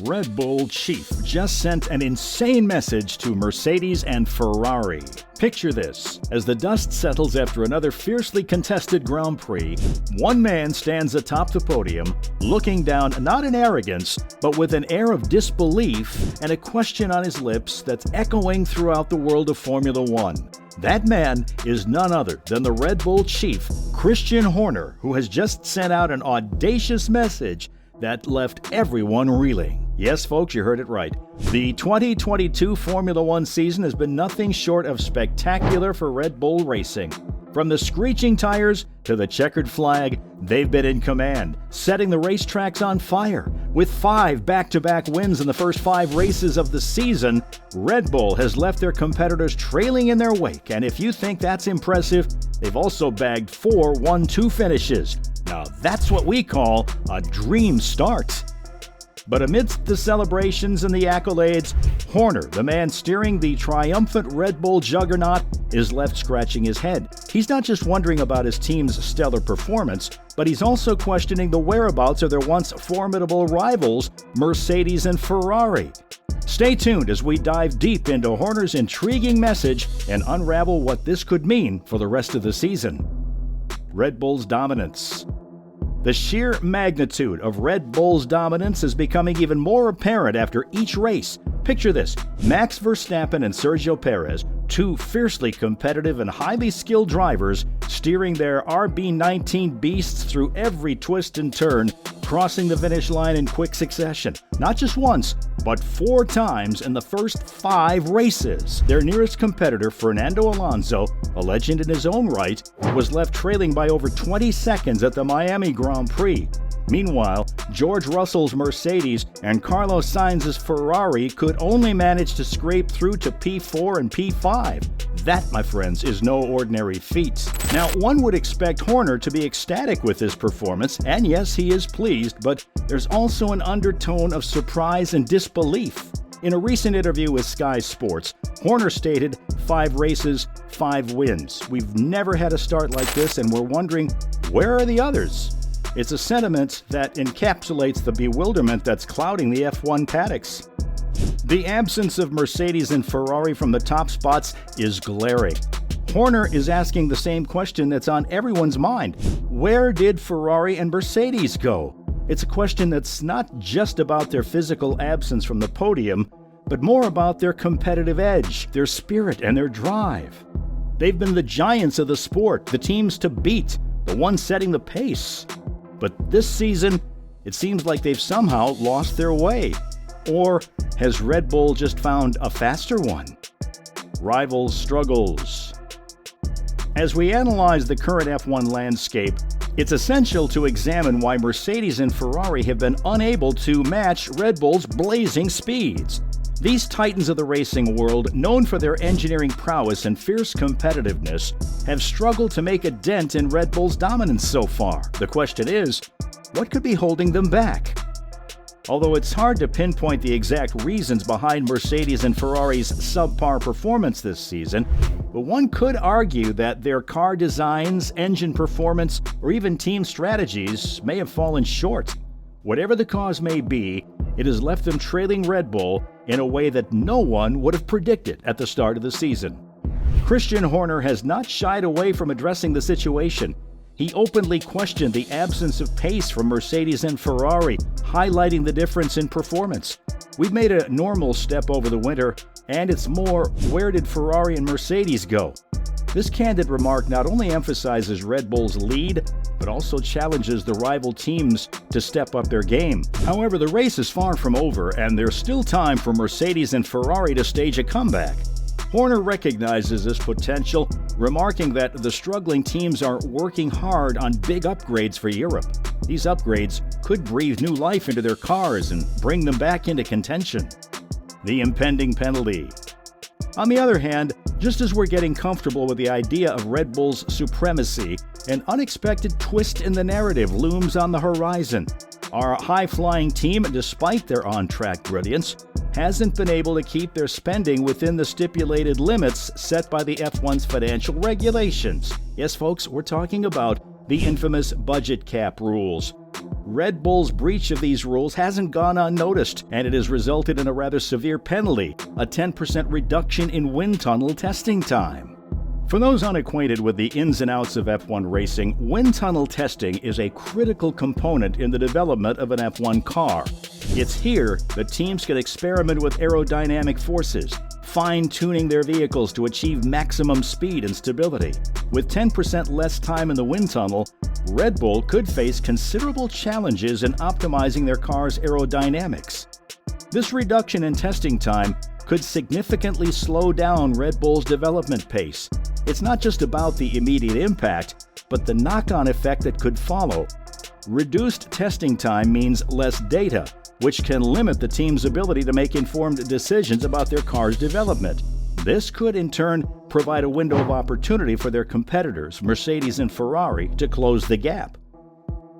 Red Bull chief just sent an insane message to Mercedes and Ferrari. Picture this. As the dust settles after another fiercely contested Grand Prix, one man stands atop the podium, looking down not in arrogance, but with an air of disbelief and a question on his lips that's echoing throughout the world of Formula One. That man is none other than the Red Bull chief, Christian Horner, who has just sent out an audacious message that left everyone reeling. Yes, folks, you heard it right. The 2022 Formula One season has been nothing short of spectacular for Red Bull Racing. From the screeching tires to the checkered flag, they've been in command, setting the racetracks on fire. With 5 back-to-back wins in the first 5 races of the season, Red Bull has left their competitors trailing in their wake. And if you think that's impressive, they've also bagged 4 1-2 finishes. Now that's what we call a dream start. But amidst the celebrations and the accolades, Horner, the man steering the triumphant Red Bull juggernaut, is left scratching his head. He's not just wondering about his team's stellar performance, but he's also questioning the whereabouts of their once formidable rivals, Mercedes and Ferrari. Stay tuned as we dive deep into Horner's intriguing message and unravel what this could mean for the rest of the season. Red Bull's dominance. The sheer magnitude of Red Bull's dominance is becoming even more apparent after each race. Picture this: Max Verstappen and Sergio Perez, 2 fiercely competitive and highly skilled drivers, steering their RB19 beasts through every twist and turn, crossing the finish line in quick succession. Not just once, but 4 times in the first 5 races. Their nearest competitor, Fernando Alonso, a legend in his own right, was left trailing by over 20 seconds at the Miami Grand Prix. Meanwhile, George Russell's Mercedes and Carlos Sainz's Ferrari could only manage to scrape through to P4 and P5. That, my friends, is no ordinary feat. Now, one would expect Horner to be ecstatic with his performance, and yes, he is pleased, but there's also an undertone of surprise and disbelief. In a recent interview with Sky Sports, Horner stated, 5 races, 5 wins. We've never had a start like this, and we're wondering, where are the others? It's a sentiment that encapsulates the bewilderment that's clouding the F1 paddocks. The absence of Mercedes and Ferrari from the top spots is glaring. Horner is asking the same question that's on everyone's mind. Where did Ferrari and Mercedes go? It's a question that's not just about their physical absence from the podium, but more about their competitive edge, their spirit, and their drive. They've been the giants of the sport, the teams to beat, the ones setting the pace. But this season, it seems like they've somehow lost their way. Or has Red Bull just found a faster one? Rivals' struggles. As we analyze the current F1 landscape, it's essential to examine why Mercedes and Ferrari have been unable to match Red Bull's blazing speeds. These titans of the racing world, known for their engineering prowess and fierce competitiveness, have struggled to make a dent in Red Bull's dominance so far. The question is, what could be holding them back? Although it's hard to pinpoint the exact reasons behind Mercedes and Ferrari's subpar performance this season, but one could argue that their car designs, engine performance, or even team strategies may have fallen short. Whatever the cause may be, it has left them trailing Red Bull in a way that no one would have predicted at the start of the season. Christian Horner has not shied away from addressing the situation. He openly questioned the absence of pace from Mercedes and Ferrari, highlighting the difference in performance. We've made a normal step over the winter, and it's more, where did Ferrari and Mercedes go? This candid remark not only emphasizes Red Bull's lead, but also challenges the rival teams to step up their game. However, the race is far from over, and there's still time for Mercedes and Ferrari to stage a comeback. Horner recognizes this potential, remarking that the struggling teams are working hard on big upgrades for Europe. These upgrades could breathe new life into their cars and bring them back into contention. The impending penalty. On the other hand, just as we're getting comfortable with the idea of Red Bull's supremacy, an unexpected twist in the narrative looms on the horizon. Our high-flying team, despite their on-track brilliance, hasn't been able to keep their spending within the stipulated limits set by the F1's financial regulations. Yes, folks, we're talking about the infamous budget cap rules. Red Bull's breach of these rules hasn't gone unnoticed, and it has resulted in a rather severe penalty, a 10% reduction in wind tunnel testing time. For those unacquainted with the ins and outs of F1 racing, wind tunnel testing is a critical component in the development of an F1 car. It's here that teams can experiment with aerodynamic forces, fine-tuning their vehicles to achieve maximum speed and stability. With 10% less time in the wind tunnel, Red Bull could face considerable challenges in optimizing their car's aerodynamics. This reduction in testing time could significantly slow down Red Bull's development pace. It's not just about the immediate impact, but the knock-on effect that could follow. Reduced testing time means less data, which can limit the team's ability to make informed decisions about their car's development. This could, in turn, provide a window of opportunity for their competitors, Mercedes and Ferrari, to close the gap.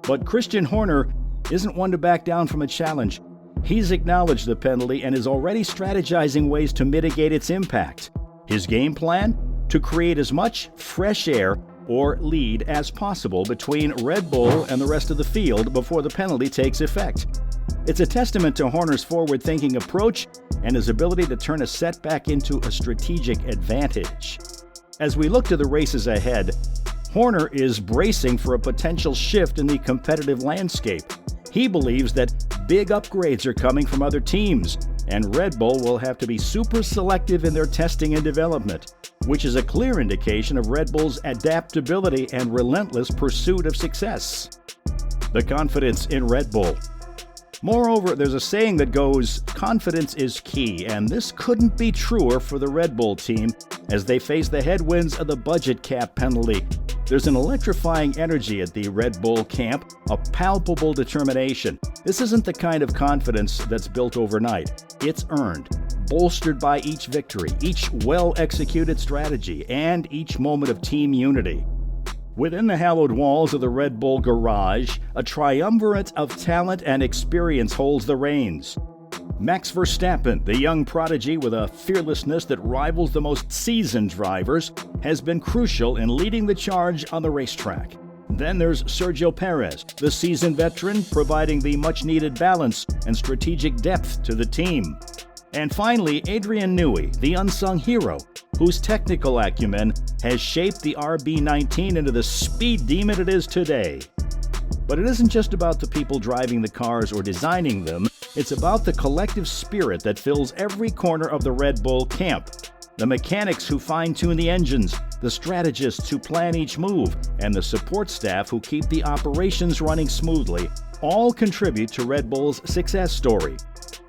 But Christian Horner isn't one to back down from a challenge. He's acknowledged the penalty and is already strategizing ways to mitigate its impact. His game plan? To create as much fresh air or lead as possible between Red Bull and the rest of the field before the penalty takes effect. It's a testament to Horner's forward-thinking approach and his ability to turn a setback into a strategic advantage. As we look to the races ahead, Horner is bracing for a potential shift in the competitive landscape. He believes that big upgrades are coming from other teams, and Red Bull will have to be super selective in their testing and development, which is a clear indication of Red Bull's adaptability and relentless pursuit of success. The confidence in Red Bull. Moreover, there's a saying that goes, confidence is key, and this couldn't be truer for the Red Bull team as they face the headwinds of the budget cap penalty. There's an electrifying energy at the Red Bull camp, a palpable determination. This isn't the kind of confidence that's built overnight. It's earned, bolstered by each victory, each well-executed strategy, and each moment of team unity. Within the hallowed walls of the Red Bull garage, a triumvirate of talent and experience holds the reins. Max Verstappen, the young prodigy with a fearlessness that rivals the most seasoned drivers, has been crucial in leading the charge on the racetrack. Then there's Sergio Perez, the seasoned veteran, providing the much-needed balance and strategic depth to the team. And finally, Adrian Newey, the unsung hero, whose technical acumen has shaped the RB19 into the speed demon it is today. But it isn't just about the people driving the cars or designing them, it's about the collective spirit that fills every corner of the Red Bull camp. The mechanics who fine-tune the engines, the strategists who plan each move, and the support staff who keep the operations running smoothly all contribute to Red Bull's success story.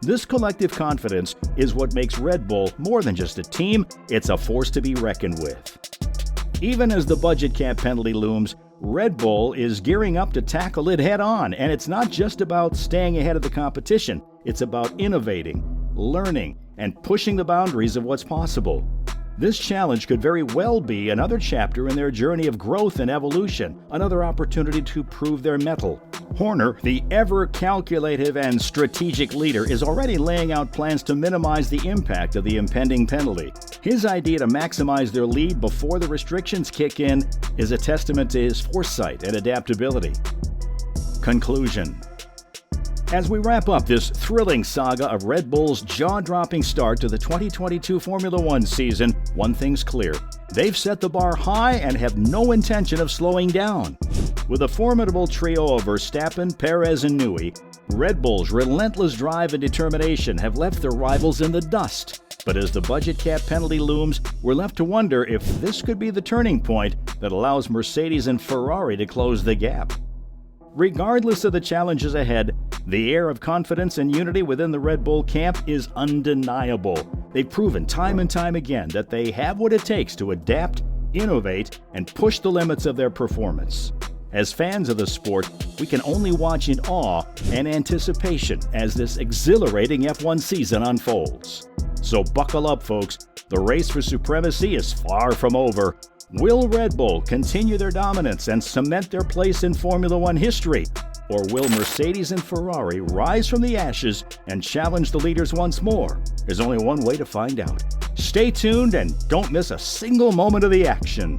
This collective confidence is what makes Red Bull more than just a team, it's a force to be reckoned with. Even as the budget cap penalty looms, Red Bull is gearing up to tackle it head-on, and it's not just about staying ahead of the competition, it's about innovating, learning, and pushing the boundaries of what's possible. This challenge could very well be another chapter in their journey of growth and evolution, another opportunity to prove their mettle. Horner, the ever-calculative and strategic leader, is already laying out plans to minimize the impact of the impending penalty. His idea to maximize their lead before the restrictions kick in is a testament to his foresight and adaptability. Conclusion. As we wrap up this thrilling saga of Red Bull's jaw-dropping start to the 2022 Formula One season, one thing's clear. They've set the bar high and have no intention of slowing down. With a formidable trio of Verstappen, Perez, and Newey, Red Bull's relentless drive and determination have left their rivals in the dust. But as the budget cap penalty looms, we're left to wonder if this could be the turning point that allows Mercedes and Ferrari to close the gap. Regardless of the challenges ahead, the air of confidence and unity within the Red Bull camp is undeniable. They've proven time and time again that they have what it takes to adapt, innovate, and push the limits of their performance. As fans of the sport, we can only watch in awe and anticipation as this exhilarating F1 season unfolds. So buckle up, folks. The race for supremacy is far from over. Will Red Bull continue their dominance and cement their place in Formula One history? Or will Mercedes and Ferrari rise from the ashes and challenge the leaders once more? There's only one way to find out. Stay tuned and don't miss a single moment of the action.